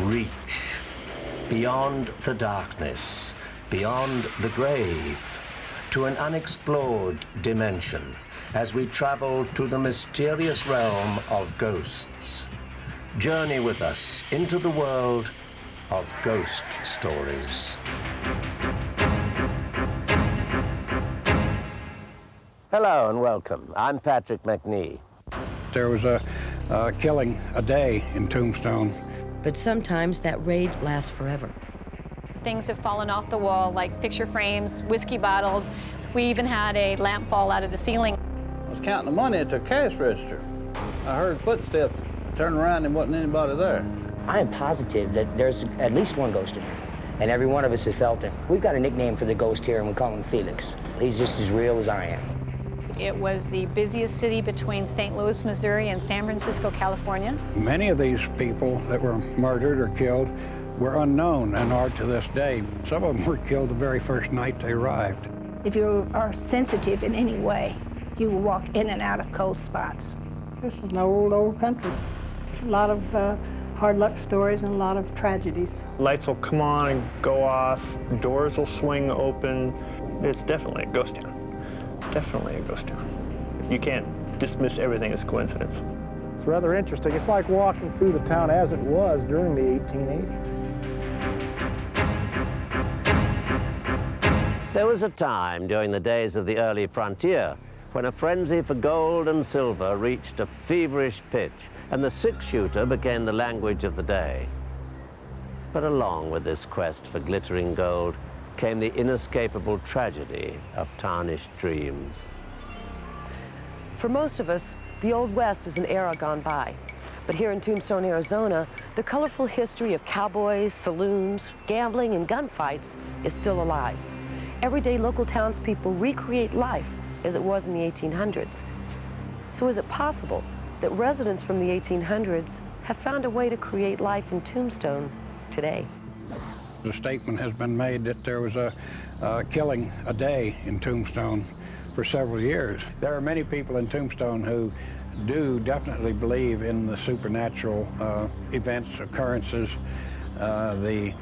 reach, beyond the darkness, beyond the grave, to an unexplored dimension as we travel to the mysterious realm of ghosts. Journey with us into the world of ghost stories. Hello and welcome. I'm Patrick Macnee. There was a killing a day in Tombstone. But sometimes that rage lasts forever. Things have fallen off the wall, like picture frames, whiskey bottles. We even had a lamp fall out of the ceiling. I was counting the money at the cash register. I heard footsteps, turned around and wasn't anybody there. I am positive that there's at least one ghost in here, and every one of us has felt it. We've got a nickname for the ghost here, and we call him Felix. He's just as real as I am. It was the busiest city between St. Louis, Missouri and San Francisco, California. Many of these people that were murdered or killed were unknown and are to this day. Some of them were killed the very first night they arrived. If you are sensitive in any way, you will walk in and out of cold spots. This is an old country. A lot of hard luck stories and a lot of tragedies. Lights will come on and go off, doors will swing open. It's definitely a ghost town. Definitely a ghost town. You can't dismiss everything as coincidence. It's rather interesting. It's like walking through the town as it was during the 1880s. There was a time during the days of the early frontier when a frenzy for gold and silver reached a feverish pitch, and the six-shooter became the language of the day. But along with this quest for glittering gold came the inescapable tragedy of tarnished dreams. For most of us, the Old West is an era gone by. But here in Tombstone, Arizona, the colorful history of cowboys, saloons, gambling, and gunfights is still alive. Everyday local townspeople recreate life as it was in the 1800s. So is it possible that residents from the 1800s have found a way to create life in Tombstone today? The statement has been made that there was a killing a day in Tombstone for several years. There are many people in Tombstone who do definitely believe in the supernatural events, occurrences, the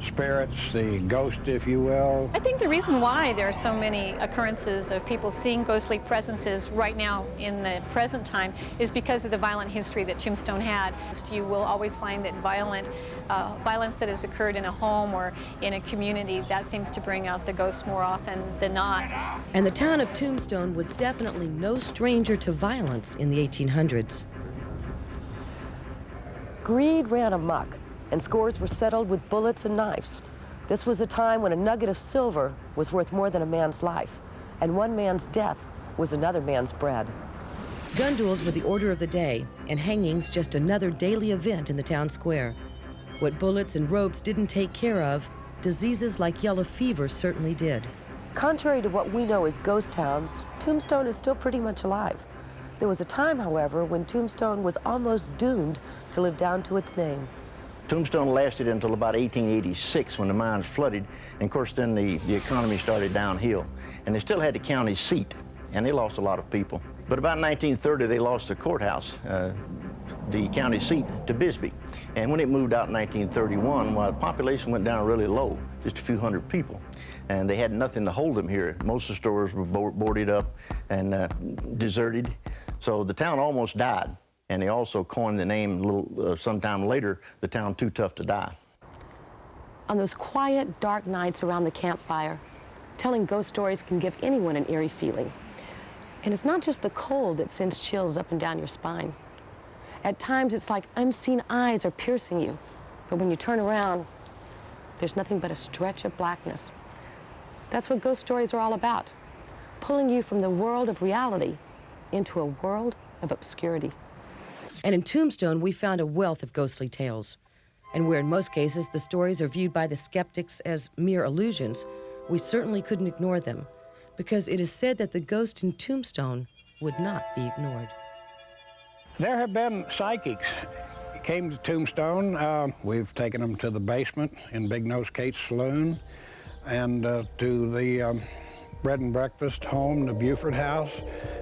spirits, the ghost, if you will. I think the reason why there are so many occurrences of people seeing ghostly presences right now in the present time is because of the violent history that Tombstone had. You will always find that violence that has occurred in a home or in a community, that seems to bring out the ghosts more often than not. And the town of Tombstone was definitely no stranger to violence in the 1800s. Greed ran amok, and scores were settled with bullets and knives. This was a time when a nugget of silver was worth more than a man's life, and one man's death was another man's bread. Gun duels were the order of the day, and hangings just another daily event in the town square. What bullets and ropes didn't take care of, diseases like yellow fever certainly did. Contrary to what we know as ghost towns, Tombstone is still pretty much alive. There was a time, however, when Tombstone was almost doomed to live down to its name. Tombstone lasted until about 1886 when the mines flooded, and of course then the economy started downhill. And they still had the county seat, and they lost a lot of people. But about 1930 they lost the courthouse, the county seat, to Bisbee. And when it moved out in 1931, well, the population went down really low, just a few hundred people. And they had nothing to hold them here. Most of the stores were boarded up and deserted. So the town almost died. And they also coined the name sometime later, the town Too Tough to Die. On those quiet, dark nights around the campfire, telling ghost stories can give anyone an eerie feeling. And it's not just the cold that sends chills up and down your spine. At times, it's like unseen eyes are piercing you. But when you turn around, there's nothing but a stretch of blackness. That's what ghost stories are all about, pulling you from the world of reality into a world of obscurity. And in Tombstone, we found a wealth of ghostly tales. And where in most cases the stories are viewed by the skeptics as mere illusions, we certainly couldn't ignore them, because it is said that the ghost in Tombstone would not be ignored. There have been psychics. Came to Tombstone. We've taken them to the basement in Big Nose Kate's saloon, and to the bread and breakfast home, the Buford House,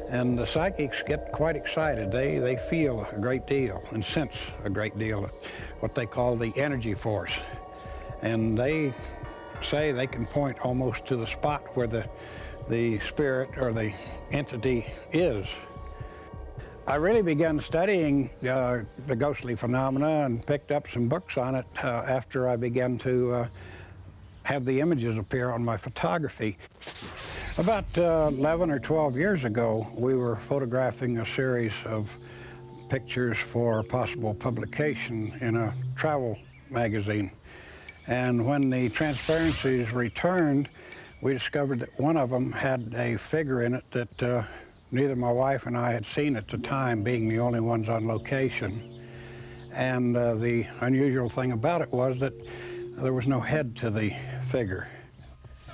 And the psychics get quite excited. They feel a great deal and sense a great deal, what they call the energy force. And they say they can point almost to the spot where the spirit or the entity is. I really began studying the ghostly phenomena and picked up some books on it after I began to have the images appear on my photography. About 11 or 12 years ago, we were photographing a series of pictures for possible publication in a travel magazine. And when the transparencies returned, we discovered that one of them had a figure in it that neither my wife and I had seen at the time, being the only ones on location. And the unusual thing about it was that there was no head to the figure.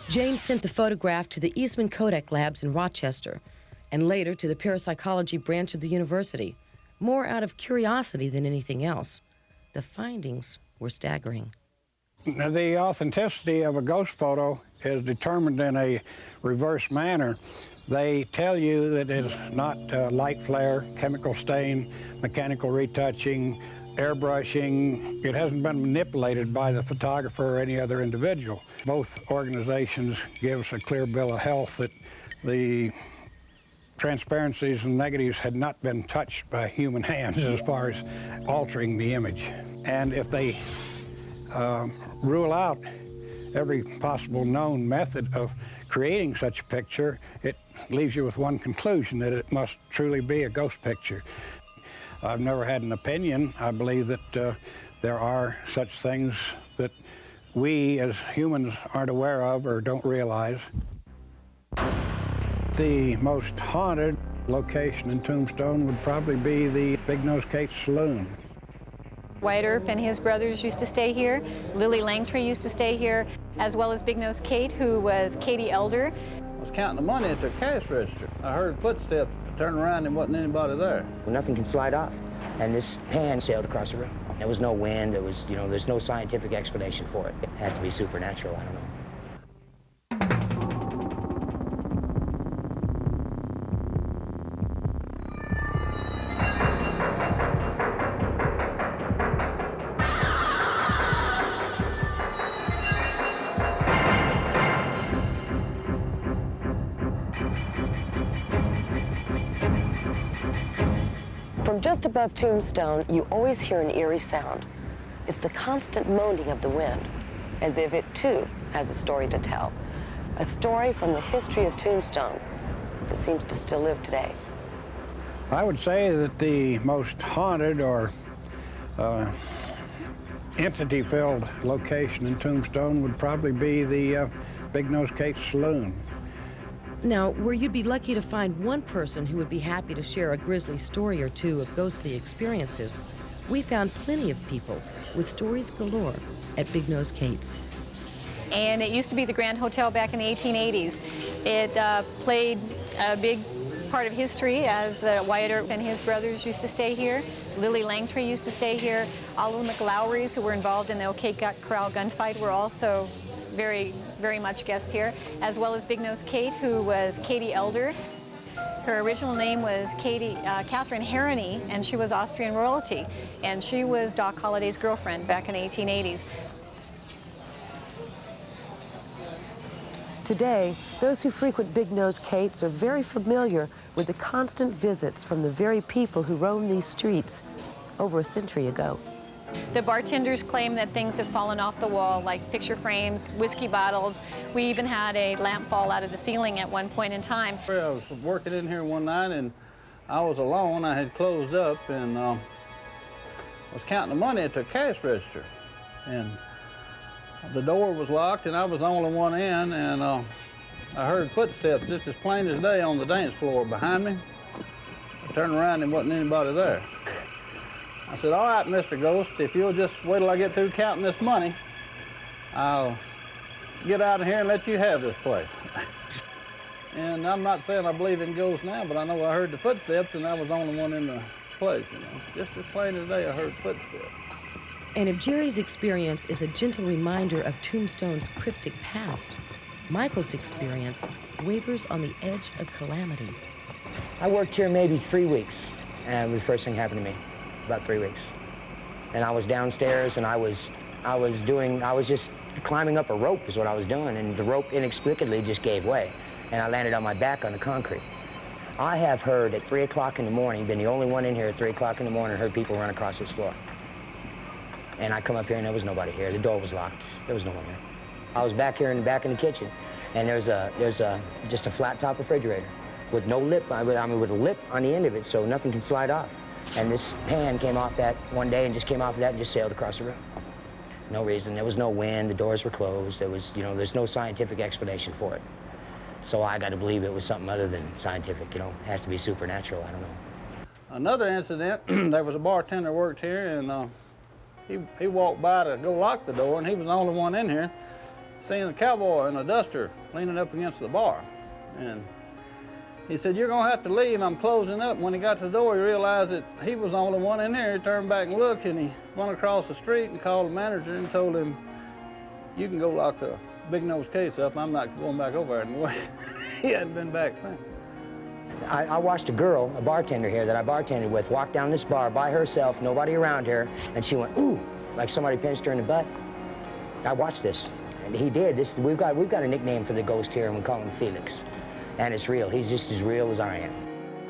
James sent the photograph to the Eastman Kodak Labs in Rochester, and later to the parapsychology branch of the university, more out of curiosity than anything else. The findings were staggering. Now, the authenticity of a ghost photo is determined in a reverse manner. They tell you that it's not light flare, chemical stain, mechanical retouching, airbrushing. It hasn't been manipulated by the photographer or any other individual. Both organizations give us a clear bill of health that the transparencies and negatives had not been touched by human hands as far as altering the image. And if they rule out every possible known method of creating such a picture, it leaves you with one conclusion, that it must truly be a ghost picture. I've never had an opinion. I believe that there are such things that we as humans aren't aware of or don't realize. The most haunted location in Tombstone would probably be the Big Nose Kate's saloon. Wyatt Earp and his brothers used to stay here. Lily Langtry used to stay here, as well as Big Nose Kate, who was Katie Elder. I was counting the money at their cash register. I heard footsteps. I turned around and wasn't anybody there. Nothing can slide off. And this pan sailed across the room. There was no wind. There was, there's no scientific explanation for it. It has to be supernatural. I don't know. From just above Tombstone, you always hear an eerie sound. It's the constant moaning of the wind, as if it too has a story to tell. A story from the history of Tombstone that seems to still live today. I would say that the most haunted or entity-filled location in Tombstone would probably be the Big Nose Kate's saloon. Now, where you'd be lucky to find one person who would be happy to share a grisly story or two of ghostly experiences, we found plenty of people with stories galore at Big Nose Kate's. And it used to be the Grand Hotel back in the 1880s. It played a big part of history, as Wyatt Earp and his brothers used to stay here. Lily Langtry used to stay here. All of the McLowrys who were involved in the OK Corral gunfight were also very, very much guest here, as well as Big Nose Kate, who was Katie Elder. Her original name was Catherine Harrony, and she was Austrian royalty, and she was Doc Holliday's girlfriend back in the 1880s. Today, those who frequent Big Nose Kate's are very familiar with the constant visits from the very people who roamed these streets over a century ago. The bartenders claim that things have fallen off the wall, like picture frames, whiskey bottles. We even had a lamp fall out of the ceiling at one point in time. I was working in here one night and I was alone. I had closed up and was counting the money at the cash register. And the door was locked and I was the only one in, and I heard footsteps just as plain as day on the dance floor behind me. I turned around and wasn't anybody there. I said, all right, Mr. Ghost, if you'll just wait till I get through counting this money, I'll get out of here and let you have this place. And I'm not saying I believe in ghosts now, but I know I heard the footsteps and I was the only one in the place, Just as plain as day, I heard footsteps. And if Jerry's experience is a gentle reminder of Tombstone's cryptic past, Michael's experience wavers on the edge of calamity. I worked here maybe 3 weeks, and it was the first thing happened to me, about 3 weeks. And I was downstairs, and I was just climbing up a rope is what I was doing, and the rope inexplicably just gave way, and I landed on my back on the concrete. I have heard at 3 o'clock in the morning, been the only one in here at 3 o'clock in the morning, heard people run across this floor. And I come up here and there was nobody here. The door was locked. There was no one here. I was back here in the kitchen, and there's just a flat top refrigerator with no lip, I mean with a lip on the end of it so nothing can slide off. And this pan came off that one day and just came off of that and just sailed across the room. No reason. There was no wind. The doors were closed. There was, you know, there's no scientific explanation for it. So I got to believe it was something other than scientific, you know. It has to be supernatural. I don't know. Another incident, there was a bartender worked here, and he walked by to go lock the door, and he was the only one in here, seeing a cowboy in a duster leaning up against the bar. And he said, "You're going to have to leave. I'm closing up." When he got to the door, he realized that he was the only one in there. He turned back and looked, and he went across the street and called the manager and told him, "You can go lock the Big Nose case up. I'm not going back over there anymore." He hadn't been back since. I watched a girl, a bartender here that I bartended with, walk down this bar by herself, nobody around her, and she went, "Ooh," like somebody pinched her in the butt. I watched this, and he did. We've got a nickname for the ghost here, and we call him Felix. And it's real. He's just as real as I am.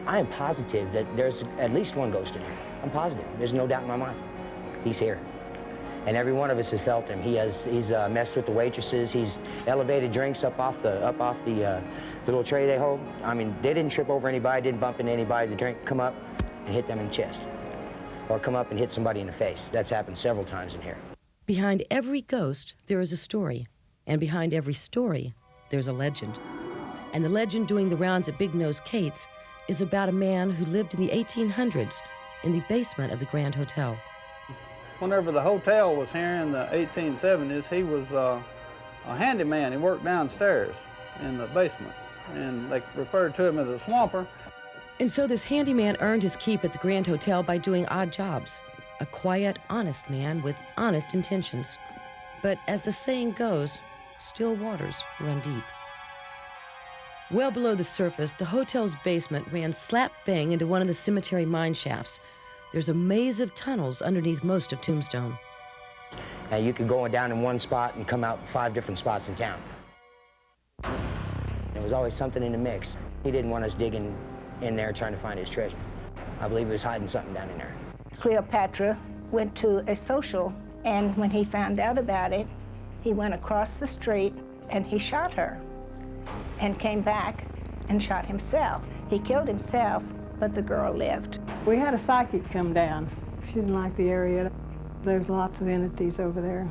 I am positive that there's at least one ghost in here. I'm positive. There's no doubt in my mind. He's here. And every one of us has felt him. He's messed with the waitresses. He's elevated drinks up off the little tray they hold. I mean, they didn't trip over anybody, didn't bump into anybody. The drink come up and hit them in the chest. Or come up and hit somebody in the face. That's happened several times in here. Behind every ghost, there is a story. And behind every story, there's a legend. And the legend doing the rounds at Big Nose Kate's is about a man who lived in the 1800s in the basement of the Grand Hotel. Whenever the hotel was here in the 1870s, he was a handyman. He worked downstairs in the basement, and they referred to him as a swamper. And so this handyman earned his keep at the Grand Hotel by doing odd jobs. A quiet, honest man with honest intentions. But as the saying goes, still waters run deep. Well below the surface, the hotel's basement ran slap-bang into one of the cemetery mine shafts. There's a maze of tunnels underneath most of Tombstone. And you could go down in one spot and come out 5 different spots in town. There was always something in the mix. He didn't want us digging in there trying to find his treasure. I believe he was hiding something down in there. Cleopatra went to a social, and when he found out about it, he went across the street and he shot her, and came back and shot himself. He killed himself, but the girl lived. We had a psychic come down. She didn't like the area. There's lots of entities over there.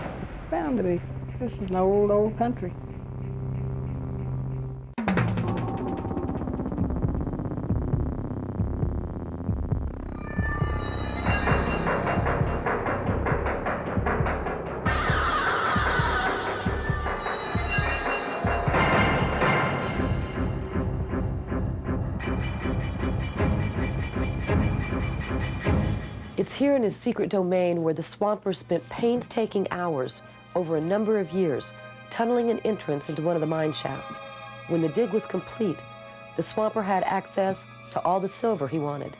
Bound to be. This is an old, old country. It's here in his secret domain where the swamper spent painstaking hours over a number of years tunneling an entrance into one of the mine shafts. When the dig was complete, the swamper had access to all the silver he wanted.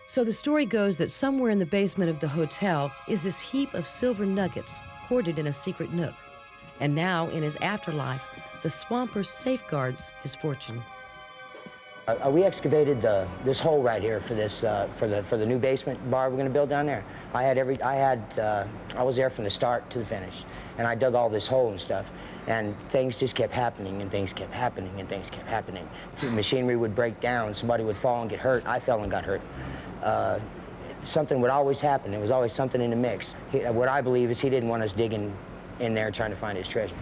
So the story goes that somewhere in the basement of the hotel is this heap of silver nuggets hoarded in a secret nook. And now, in his afterlife, the swamper safeguards his fortune. We excavated this hole right here for this for the new basement bar we're going to build down there. I was there from the start to the finish, and I dug all this hole and stuff, and things just kept happening, and things kept happening, and things kept happening. The machinery would break down, somebody would fall and get hurt. I fell and got hurt. Something would always happen. There was always something in the mix. What I believe is he didn't want us digging in there trying to find his treasure.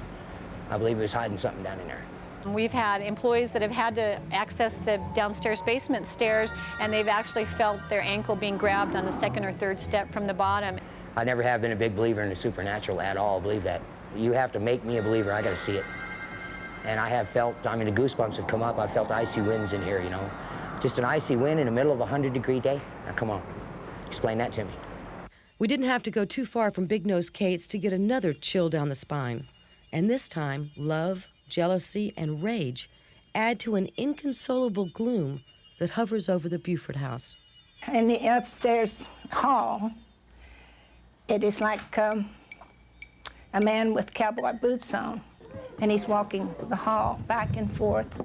I believe he was hiding something down in there. We've had employees that have had to access the downstairs basement stairs, and they've actually felt their ankle being grabbed on the 2nd or 3rd step from the bottom. I never have been a big believer in the supernatural at all. I believe that. You have to make me a believer. I got to see it. And I have felt, I mean, the goosebumps have come up. I felt icy winds in here, you know. Just an icy wind in the middle of a 100-degree day. Now, come on. Explain that to me. We didn't have to go too far from Big Nose Kate's to get another chill down the spine. And this time, love, jealousy, and rage add to an inconsolable gloom that hovers over the Buford House. In the upstairs hall, it is like a man with cowboy boots on, and he's walking the hall back and forth,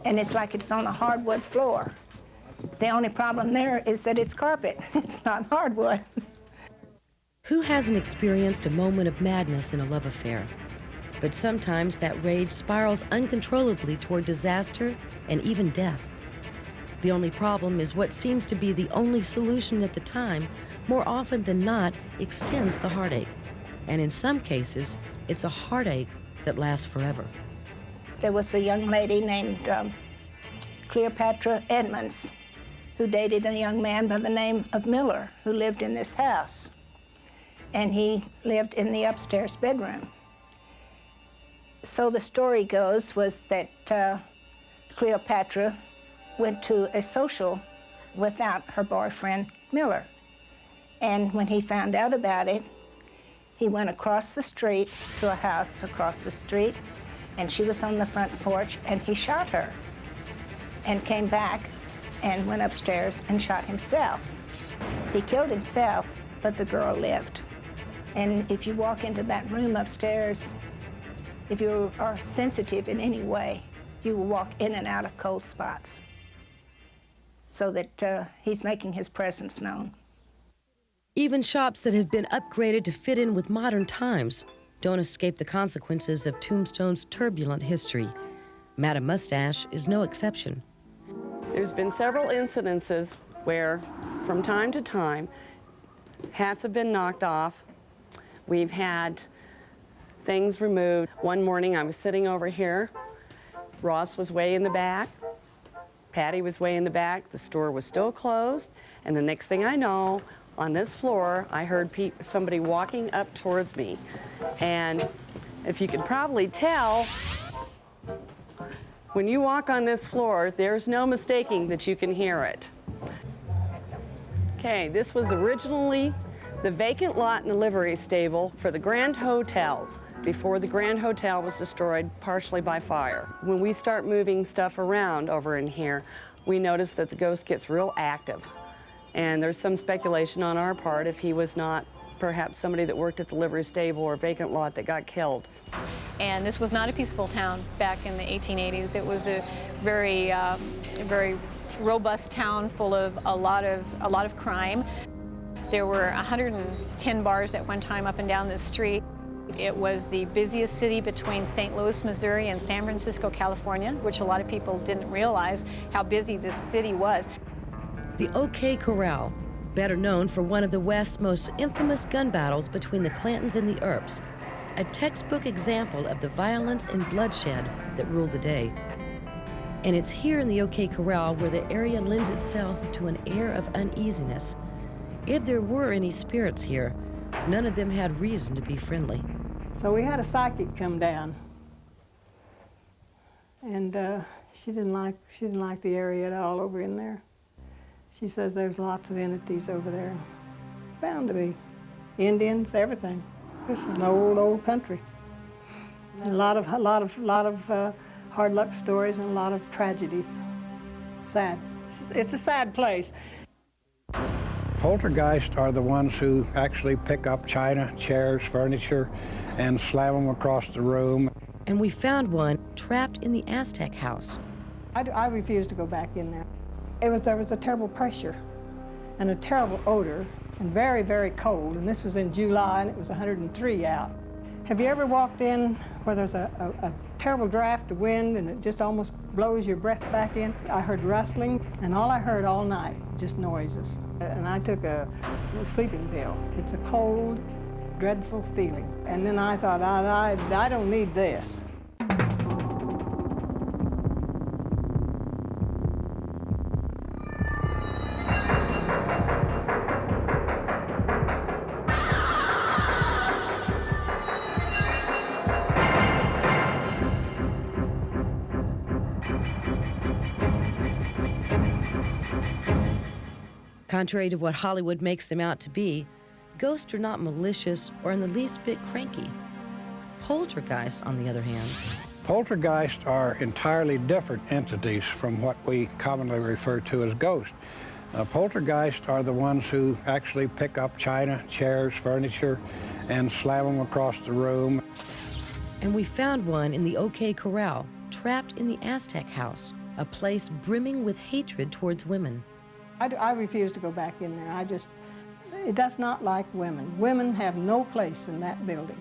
and it's like it's on a hardwood floor. The only problem there is that it's carpet. It's not hardwood. Who hasn't experienced a moment of madness in a love affair? But sometimes that rage spirals uncontrollably toward disaster and even death. The only problem is what seems to be the only solution at the time, more often than not, extends the heartache. And in some cases, it's a heartache that lasts forever. There was a young lady named Cleopatra Edmonds who dated a young man by the name of Miller who lived in this house. And he lived in the upstairs bedroom. So the story goes was that Cleopatra went to a social without her boyfriend, Miller. And when he found out about it, he went across the street to a house across the street, and she was on the front porch, and he shot her and came back and went upstairs and shot himself. He killed himself, but the girl lived. And if you walk into that room upstairs, if you are sensitive in any way, you will walk in and out of cold spots so that he's making his presence known. Even shops that have been upgraded to fit in with modern times don't escape the consequences of Tombstone's turbulent history. Madame Mustache is no exception. There's been several incidences where, from time to time, hats have been knocked off. We've had things removed. One morning I was sitting over here. Ross was way in the back. Patty was way in the back. The store was still closed. And the next thing I know, on this floor, I heard somebody walking up towards me. And if you could probably tell, when you walk on this floor, there's no mistaking that you can hear it. Okay, this was originally the vacant lot in the livery stable for the Grand Hotel before the Grand Hotel was destroyed partially by fire. When we start moving stuff around over in here, we notice that the ghost gets real active. And there's some speculation on our part if he was not perhaps somebody that worked at the livery stable or vacant lot that got killed. And this was not a peaceful town back in the 1880s. It was a very robust town full of a lot of crime. There were 110 bars at one time up and down this street. It was the busiest city between St. Louis, Missouri and San Francisco, California, which a lot of people didn't realize how busy this city was. The OK Corral, better known for one of the West's most infamous gun battles between the Clantons and the Earps, a textbook example of the violence and bloodshed that ruled the day. And it's here in the OK Corral where the area lends itself to an air of uneasiness. If there were any spirits here, none of them had reason to be friendly. So we had a psychic come down, and she didn't like the area at all over in there. She says there's lots of entities over there. Bound to be. Indians, everything. This is an old country. A lot of hard luck stories and a lot of tragedies. Sad. It's a sad place. Poltergeists are the ones who actually pick up china, chairs, furniture, and slam them across the room. And we found one trapped in the Aztec House. I refused to go back in there. There was a terrible pressure and a terrible odor and very, very cold. And this was in July and it was 103 out. Have you ever walked in where there's a terrible draft of wind and it just almost blows your breath back in? I heard rustling, and all I heard all night, just noises. And I took a sleeping pill. It's a cold, dreadful feeling. And then I thought, I don't need this. Contrary to what Hollywood makes them out to be, ghosts are not malicious or in the least bit cranky. Poltergeists, on the other hand, Poltergeists are entirely different entities from what we commonly refer to as ghosts. Poltergeists are the ones who actually pick up china, chairs, furniture, and slam them across the room. And we found one in the OK Corral, trapped in the Aztec House, a place brimming with hatred towards women. I refuse to go back in there. It does not like women. Women have no place in that building.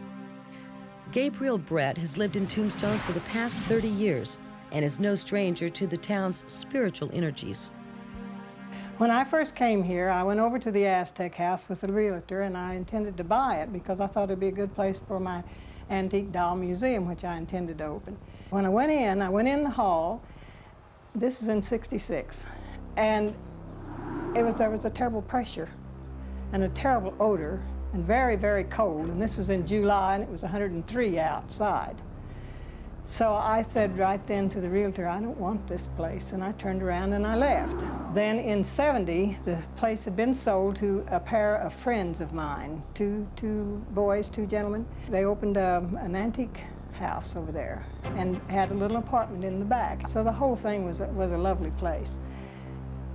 Gabriel Brett has lived in Tombstone for the past 30 years and is no stranger to the town's spiritual energies. When I first came here, I went over to the Aztec House with the realtor, and I intended to buy it because I thought it'd be a good place for my antique doll museum, which I intended to open. When I went in the hall. This is in '66, and there was a terrible pressure and a terrible odor and very, very cold, and this was in July, and it was 103 outside. So I said right then to the realtor, I don't want this place, and I turned around and I left. Then in '70, the place had been sold to a pair of friends of mine, two boys, two gentlemen. They opened an antique house over there and had a little apartment in the back. So the whole thing was a lovely place.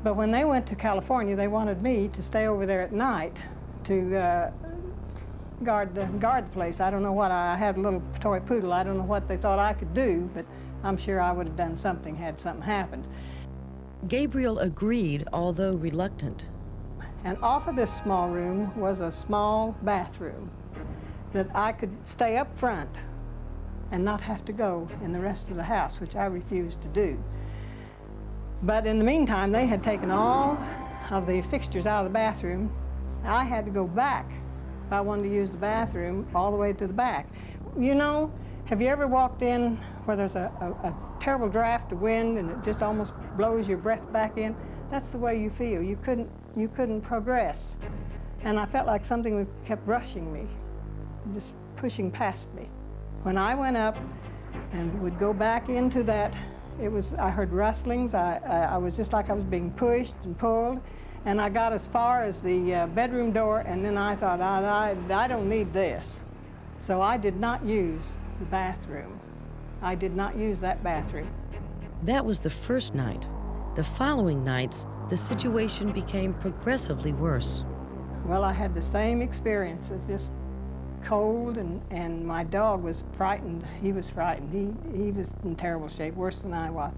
But when they went to California, they wanted me to stay over there at night to guard the place. I don't know what, I had a little toy poodle. I don't know what they thought I could do, but I'm sure I would have done something had something happened. Gabriel agreed, although reluctant. And off of this small room was a small bathroom that I could stay up front and not have to go in the rest of the house, which I refused to do. But in the meantime, they had taken all of the fixtures out of the bathroom. I had to go back if I wanted to use the bathroom all the way to the back. You know, have you ever walked in where there's a terrible draft of wind and it just almost blows your breath back in? That's the way you feel. You couldn't progress. And I felt like something kept rushing me, just pushing past me. When I went up and would go back into that, I heard rustlings. I was just like I was being pushed and pulled. And I got as far as the bedroom door, and then I thought, I don't need this. So I did not use the bathroom. I did not use that bathroom. That was the first night. The following nights, the situation became progressively worse. Well, I had the same experiences, just cold, and my dog was frightened. He was frightened. He was in terrible shape, worse than I was.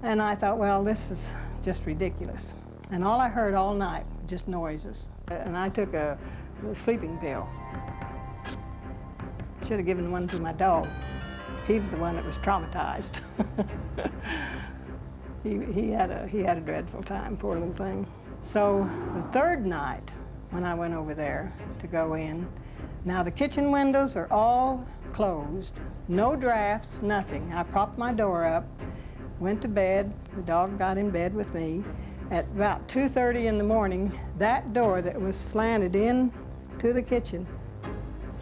And I thought, well, this is just ridiculous. And all I heard all night, just noises. And I took a sleeping pill. Should have given one to my dog. He was the one that was traumatized. he had a dreadful time, poor little thing. So the third night, when I went over there to go in, now the kitchen windows are all closed, no drafts, nothing. I propped my door up, went to bed. The dog got in bed with me. At about 2:30 in the morning, that door that was slanted in to the kitchen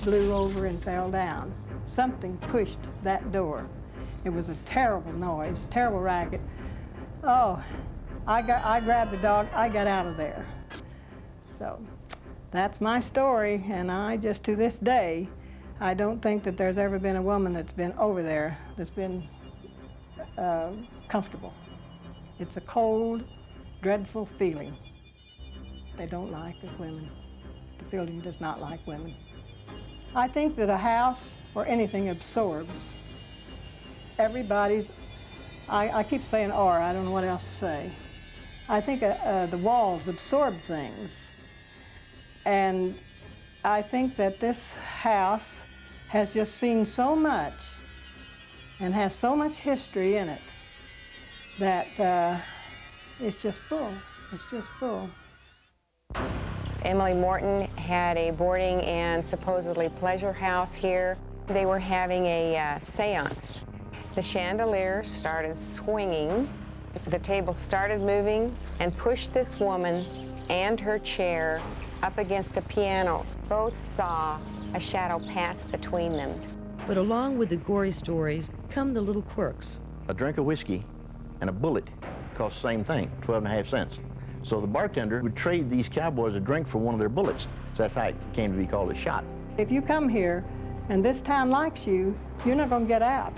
blew over and fell down. Something pushed that door. It was a terrible noise, terrible racket. Oh, I grabbed the dog, I got out of there. So that's my story, and I just, to this day, I don't think that there's ever been a woman that's been over there that's been comfortable. It's a cold, dreadful feeling. They don't like the women. The building does not like women. I think that a house or anything absorbs everybody's, I keep saying or, I don't know what else to say. I think the walls absorb things. And I think that this house has just seen so much and has so much history in it that it's just full. It's just full. Emily Morton had a boarding and supposedly pleasure house here. They were having a seance. The chandelier started swinging. The table started moving and pushed this woman and her chair up against a piano. Both saw a shadow pass between them. But along with the gory stories come the little quirks. A drink of whiskey and a bullet cost the same thing, 12.5 cents. So the bartender would trade these cowboys a drink for one of their bullets. So that's how it came to be called a shot. If you come here and this town likes you, you're not going to get out.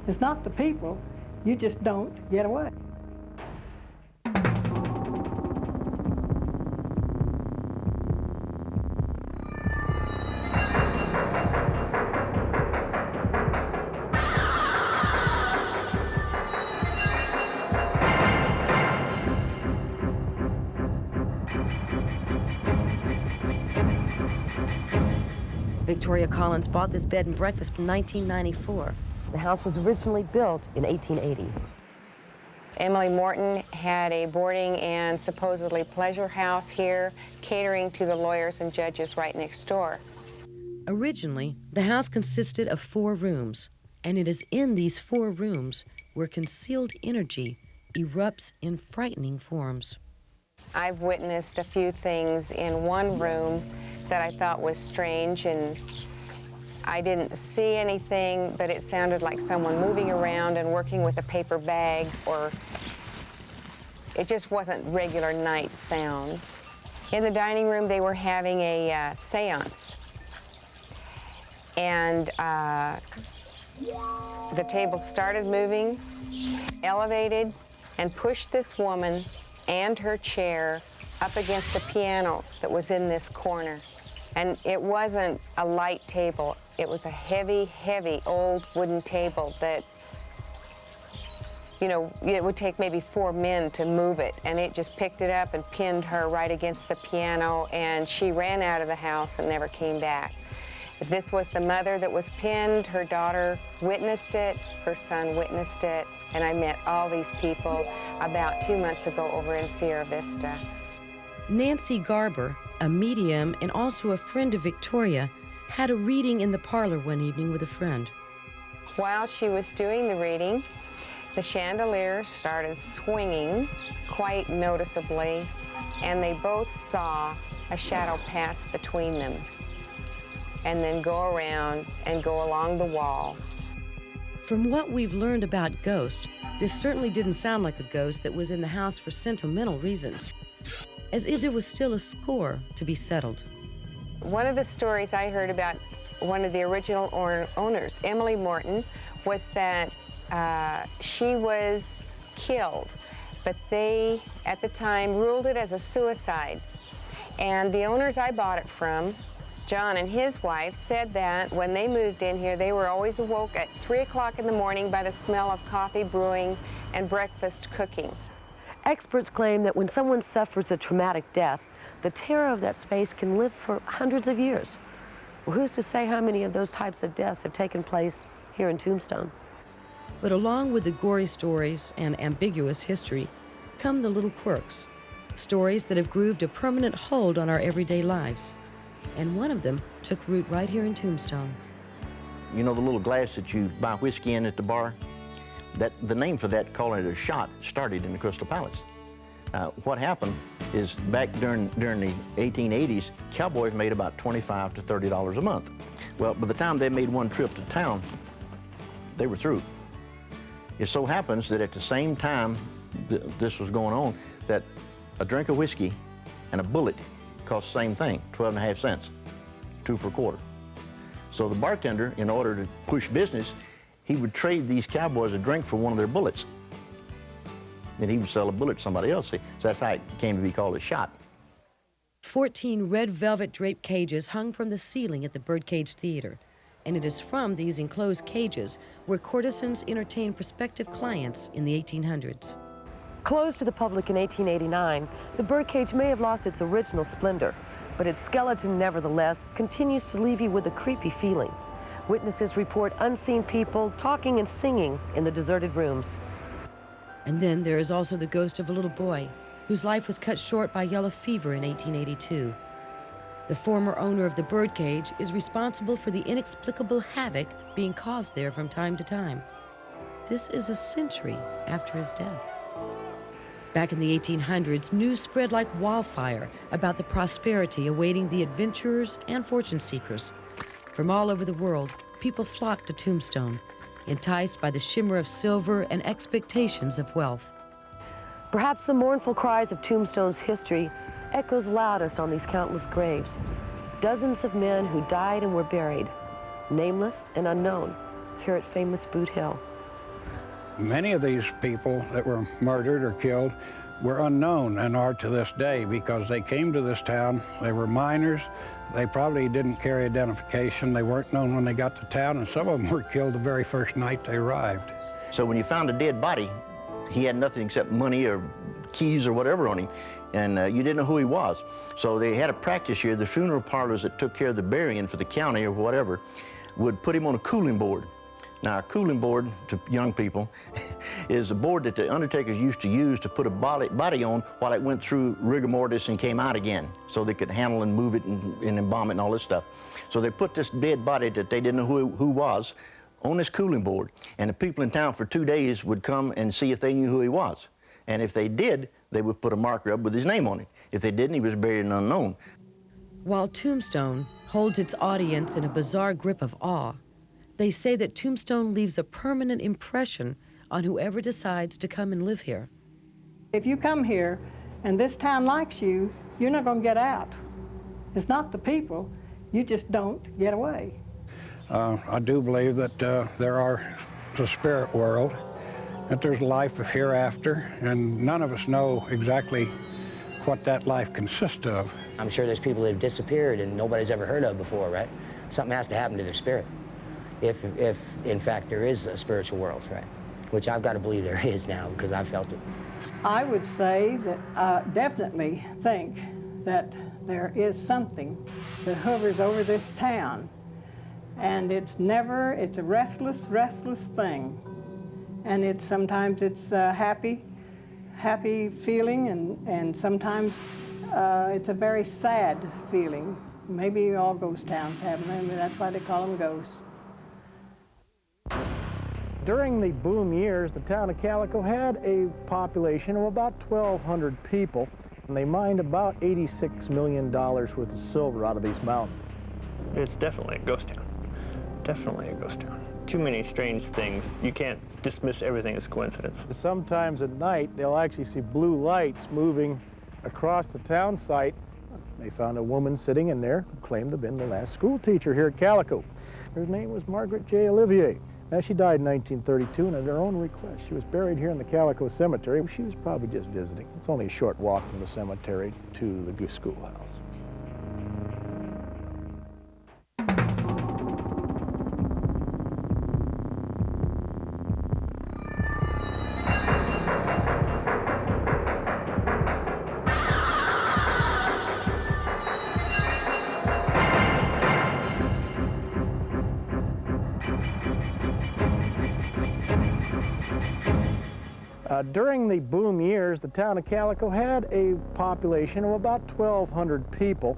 It's not the people, you just don't get away. Victoria Collins bought this bed and breakfast in 1994. The house was originally built in 1880. Emily Morton had a boarding and supposedly pleasure house here, catering to the lawyers and judges right next door. Originally, the house consisted of 4 rooms, and it is in these 4 rooms where concealed energy erupts in frightening forms. I've witnessed a few things in one room that I thought was strange, and I didn't see anything, but it sounded like someone moving around and working with a paper bag, or it just wasn't regular night sounds. In the dining room, they were having a seance, and the table started moving, elevated, and pushed this woman and her chair up against the piano that was in this corner. And it wasn't a light table. It was a heavy, heavy old wooden table that, you know, it would take maybe 4 men to move it. And it just picked it up and pinned her right against the piano, and she ran out of the house and never came back. This was the mother that was pinned. Her daughter witnessed it. Her son witnessed it. And I met all these people about 2 months ago over in Sierra Vista. Nancy Garber, a medium and also a friend of Victoria, had a reading in the parlor one evening with a friend. While she was doing the reading, the chandeliers started swinging quite noticeably, and they both saw a shadow pass between them and then go around and go along the wall. From what we've learned about ghosts, this certainly didn't sound like a ghost that was in the house for sentimental reasons, as if there was still a score to be settled. One of the stories I heard about one of the original owners, Emily Morton, was that she was killed, but they, at the time, ruled it as a suicide. And the owners I bought it from, John and his wife, said that when they moved in here, they were always awoke at 3 o'clock in the morning by the smell of coffee brewing and breakfast cooking. Experts claim that when someone suffers a traumatic death, the terror of that space can live for hundreds of years. Well, who's to say how many of those types of deaths have taken place here in Tombstone? But along with the gory stories and ambiguous history come the little quirks, stories that have grooved a permanent hold on our everyday lives. And one of them took root right here in Tombstone. You know the little glass that you buy whiskey in at the bar? The name for that, calling it a shot, started in the Crystal Palace. What happened is back during the 1880s, cowboys made about $25 to $30 a month. Well, by the time they made one trip to town, they were through. It so happens that at the same time this was going on, that a drink of whiskey and a bullet cost the same thing, 12.5 cents, 2 for a quarter. So the bartender, in order to push business, he would trade these cowboys a drink for one of their bullets. Then he would sell a bullet to somebody else. So that's how it came to be called a shot. 14 red velvet draped cages hung from the ceiling at the Birdcage Theater. And it is from these enclosed cages where courtesans entertained prospective clients in the 1800s. Closed to the public in 1889, the Birdcage may have lost its original splendor, but its skeleton nevertheless continues to leave you with a creepy feeling. Witnesses report unseen people talking and singing in the deserted rooms. And then there is also the ghost of a little boy whose life was cut short by yellow fever in 1882. The former owner of the Birdcage is responsible for the inexplicable havoc being caused there from time to time. This is a century after his death. Back in the 1800s, news spread like wildfire about the prosperity awaiting the adventurers and fortune seekers. From all over the world, people flocked to Tombstone, enticed by the shimmer of silver and expectations of wealth. Perhaps the mournful cries of Tombstone's history echoes loudest on these countless graves. Dozens of men who died and were buried, nameless and unknown, here at famous Boot Hill. Many of these people that were murdered or killed were unknown and are to this day because they came to this town, they were minors, they probably didn't carry identification, they weren't known when they got to town, and some of them were killed the very first night they arrived. So when you found a dead body, he had nothing except money or keys or whatever on him, and you didn't know who he was. So they had a practice here. The funeral parlors that took care of the burying for the county or whatever would put him on a cooling board. Now, a cooling board, to young people, is a board that the undertakers used to use to put a body on while it went through rigor mortis and came out again, so they could handle and move it and embalm it and all this stuff. So they put this dead body that they didn't know who was on this cooling board, and the people in town for 2 days would come and see if they knew who he was. And if they did, they would put a marker up with his name on it. If they didn't, he was buried in unknown. While Tombstone holds its audience in a bizarre grip of awe, they say that Tombstone leaves a permanent impression on whoever decides to come and live here. If you come here and this town likes you, you're not going to get out. It's not the people, you just don't get away. I do believe that there are the spirit world, that there's life hereafter, and none of us know exactly what that life consists of. I'm sure there's people that have disappeared and nobody's ever heard of before, right? Something has to happen to their spirit. If in fact there is a spiritual world, right? Which I've got to believe there is now because I've felt it. I would say that I definitely think that there is something that hovers over this town, and it's a restless, restless thing. And sometimes it's a happy feeling, and sometimes it's a very sad feeling. Maybe all ghost towns have them, and that's why they call them ghosts. During the boom years, the town of Calico had a population of about 1,200 people, and they mined about $86 million worth of silver out of these mountains. It's definitely a ghost town. Definitely a ghost town. Too many strange things. You can't dismiss everything as coincidence. Sometimes at night, they'll actually see blue lights moving across the town site. They found a woman sitting in there who claimed to have been the last school teacher here at Calico. Her name was Margaret J. Olivier. Now, she died in 1932, and at her own request, she was buried here in the Calico Cemetery. She was probably just visiting. It's only a short walk from the cemetery to the schoolhouse. During the boom years, the town of Calico had a population of about 1,200 people,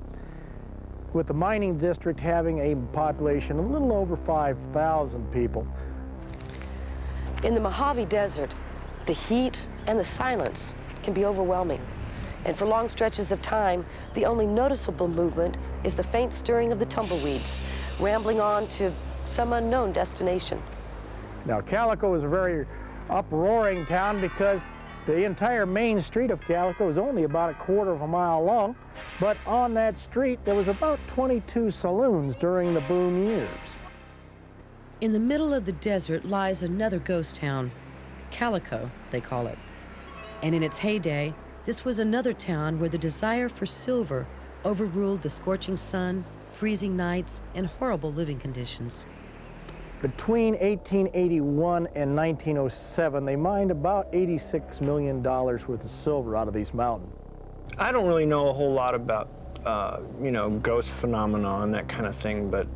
with the mining district having a population of a little over 5,000 people. In the Mojave Desert, the heat and the silence can be overwhelming. And for long stretches of time, the only noticeable movement is the faint stirring of the tumbleweeds, rambling on to some unknown destination. Now, Calico is a very uproaring town because the entire main street of Calico is only about a quarter of a mile long, but on that street there was about 22 saloons during the boom years. In the middle of the desert lies another ghost town, Calico, they call it. And in its heyday, this was another town where the desire for silver overruled the scorching sun, freezing nights, and horrible living conditions. Between 1881 and 1907, they mined about $86 million worth of silver out of these mountains. I don't really know a whole lot about, ghost phenomena and that kind of thing, but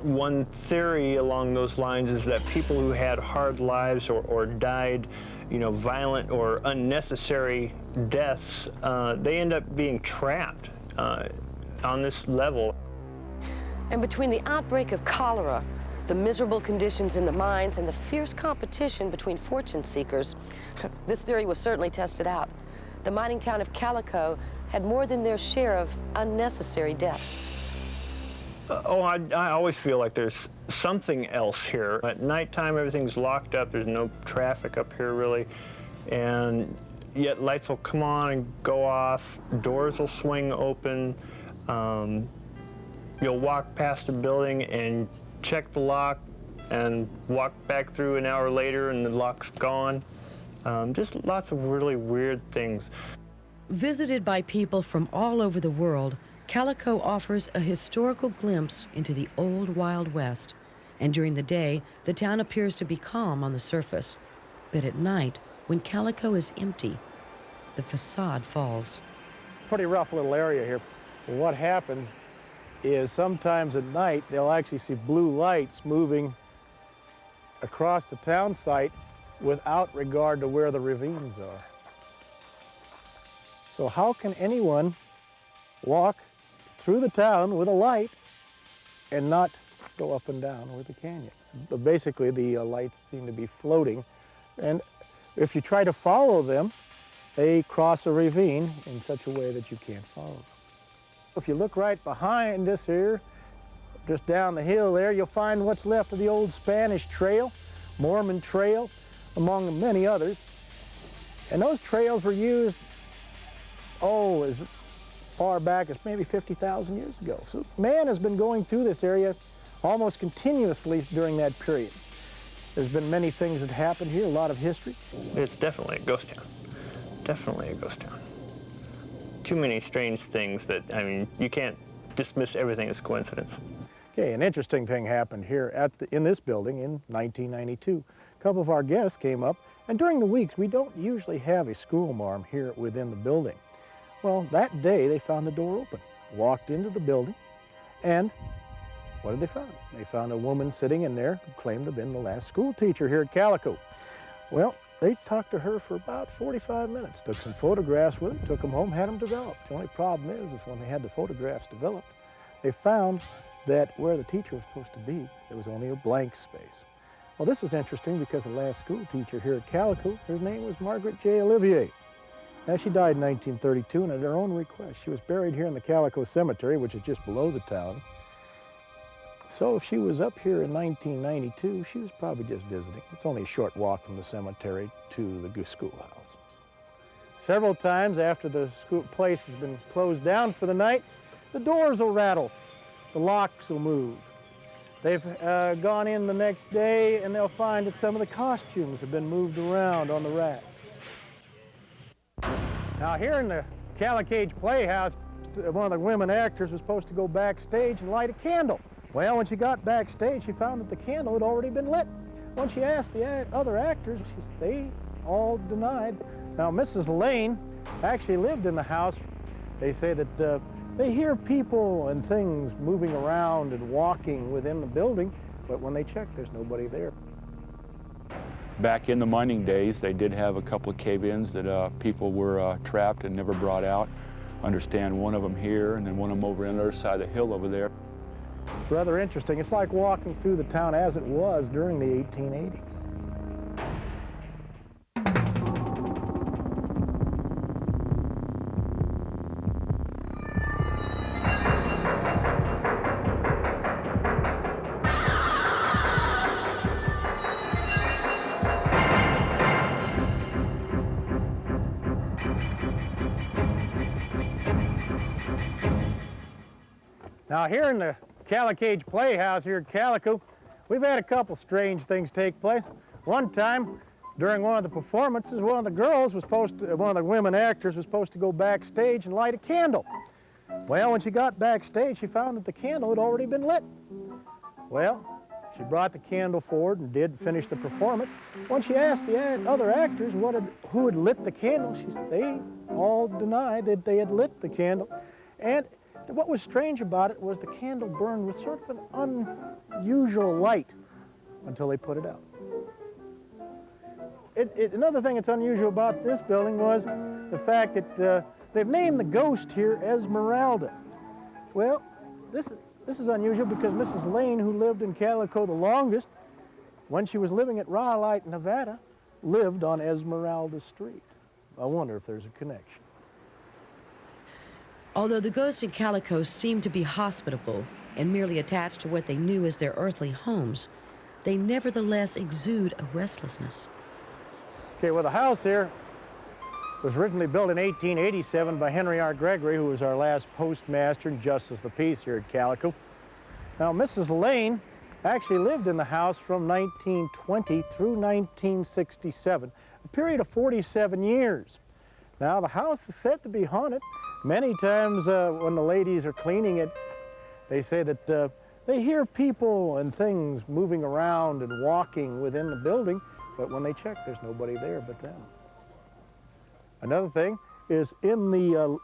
one theory along those lines is that people who had hard lives or died, violent or unnecessary deaths, they end up being trapped on this level. And between the outbreak of cholera, the miserable conditions in the mines, and the fierce competition between fortune seekers, this theory was certainly tested out. The mining town of Calico had more than their share of unnecessary deaths. I always feel like there's something else here. At nighttime, everything's locked up. There's no traffic up here, really. And yet lights will come on and go off. Doors will swing open. You'll walk past a building and check the lock, and walk back through an hour later and the lock's gone. Just lots of really weird things. Visited by people from all over the world, Calico offers a historical glimpse into the old Wild West. And during the day, the town appears to be calm on the surface. But at night, when Calico is empty, the facade falls. Pretty rough little area here. What happens is sometimes at night, they'll actually see blue lights moving across the town site without regard to where the ravines are. So how can anyone walk through the town with a light and not go up and down with the canyons? But basically, the lights seem to be floating, and if you try to follow them, they cross a ravine in such a way that you can't follow them. If you look right behind us here, just down the hill there, you'll find what's left of the old Spanish trail, Mormon trail, among many others. And those trails were used, as far back as maybe 50,000 years ago. So man has been going through this area almost continuously during that period. There's been many things that happened here, a lot of history. It's definitely a ghost town. Definitely a ghost town. Too many strange things that, I mean, you can't dismiss everything as coincidence. Okay, an interesting thing happened here in this building in 1992. A couple of our guests came up, and during the weeks, we don't usually have a school marm here within the building. Well, that day, they found the door open, walked into the building, and what did they find? They found a woman sitting in there who claimed to have been the last school teacher here at Calico. Well, they talked to her for about 45 minutes, took some photographs with her, took them home, had them developed. The only problem is when they had the photographs developed, they found that where the teacher was supposed to be, there was only a blank space. Well, this is interesting because the last school teacher here at Calico, her name was Margaret J. Olivier. Now, she died in 1932, and at her own request, she was buried here in the Calico Cemetery, which is just below the town. So if she was up here in 1992, she was probably just visiting. It's only a short walk from the cemetery to the schoolhouse. Several times after the place has been closed down for the night, the doors will rattle, the locks will move. They've gone in the next day and they'll find that some of the costumes have been moved around on the racks. Now here in the Calico Playhouse, one of the women actors was supposed to go backstage and light a candle. Well, when she got backstage, she found that the candle had already been lit. When she asked the other actors, they all denied. Now, Mrs. Lane actually lived in the house. They say that they hear people and things moving around and walking within the building, but when they check, there's nobody there. Back in the mining days, they did have a couple of cave-ins that people were trapped and never brought out. Understand one of them here, and then one of them over on the other side of the hill over there. It's rather interesting. It's like walking through the town as it was during the 1880s. Now here in the Calico Playhouse here at Calico, we've had a couple strange things take place. One time, during one of the performances, one of the women actors was supposed to go backstage and light a candle. Well, when she got backstage, she found that the candle had already been lit. Well, she brought the candle forward and did finish the performance. When she asked the other actors who had lit the candle, they all denied that they had lit the candle. And what was strange about it was the candle burned with sort of an unusual light until they put it out. Another thing that's unusual about this building was the fact that they've named the ghost here Esmeralda. Well, this is unusual because Mrs. Lane, who lived in Calico the longest, when she was living at Rhyolite, Nevada, lived on Esmeralda Street. I wonder if there's a connection. Although the ghosts in Calico seemed to be hospitable and merely attached to what they knew as their earthly homes, they nevertheless exude a restlessness. Okay, well, the house here was originally built in 1887 by Henry R. Gregory, who was our last postmaster and justice of the peace here at Calico. Now, Mrs. Lane actually lived in the house from 1920 through 1967, a period of 47 years. Now, the house is said to be haunted. Many times when the ladies are cleaning it, they say that they hear people and things moving around and walking within the building, but when they check, there's nobody there but them. Another thing is in the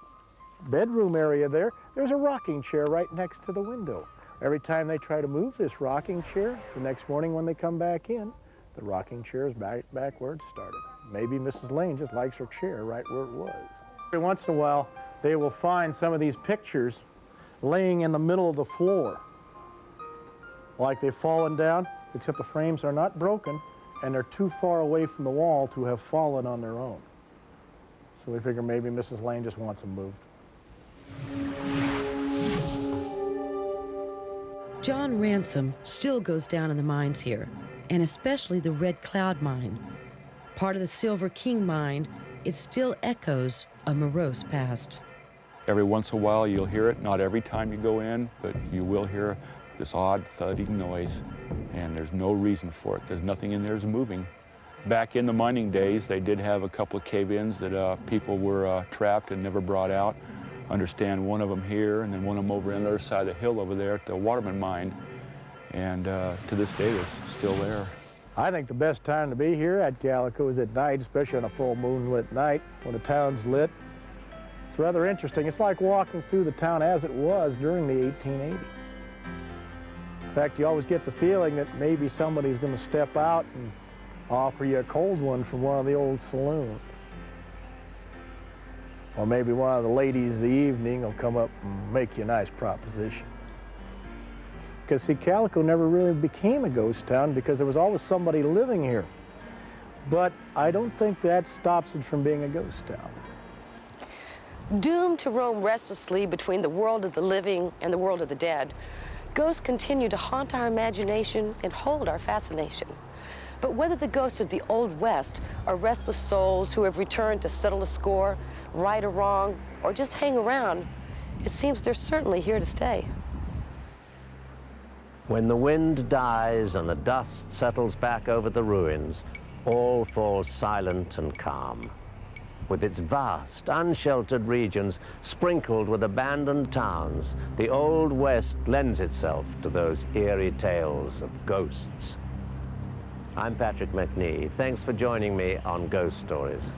bedroom area there's a rocking chair right next to the window. Every time they try to move this rocking chair, the next morning when they come back in, the rocking chair is back where it started. Maybe Mrs. Lane just likes her chair right where it was. Every once in a while, they will find some of these pictures laying in the middle of the floor, like they've fallen down, except the frames are not broken and they're too far away from the wall to have fallen on their own. So we figure maybe Mrs. Lane just wants them moved. John Ransom still goes down in the mines here, and especially the Red Cloud mine. Part of the Silver King mine, it still echoes a morose past. Every once in a while you'll hear it, not every time you go in, but you will hear this odd thudding noise, and there's no reason for it because nothing in there is moving. Back in the mining days, they did have a couple of cave-ins that people were trapped and never brought out. Understand one of them here, and then one of them over on the other side of the hill over there at the Waterman mine. And to this day, they're still there. I think the best time to be here at Calico is at night, especially on a full moonlit night when the town's lit. It's rather interesting. It's like walking through the town as it was during the 1880s. In fact, you always get the feeling that maybe somebody's going to step out and offer you a cold one from one of the old saloons. Or maybe one of the ladies of the evening will come up and make you a nice proposition. Because, see, Calico never really became a ghost town because there was always somebody living here. But I don't think that stops it from being a ghost town. Doomed to roam restlessly between the world of the living and the world of the dead, ghosts continue to haunt our imagination and hold our fascination. But whether the ghosts of the Old West are restless souls who have returned to settle a score, right or wrong, or just hang around, it seems they're certainly here to stay. When the wind dies and the dust settles back over the ruins, all falls silent and calm. With its vast, unsheltered regions sprinkled with abandoned towns, the Old West lends itself to those eerie tales of ghosts. I'm Patrick Macnee. Thanks for joining me on Ghost Stories.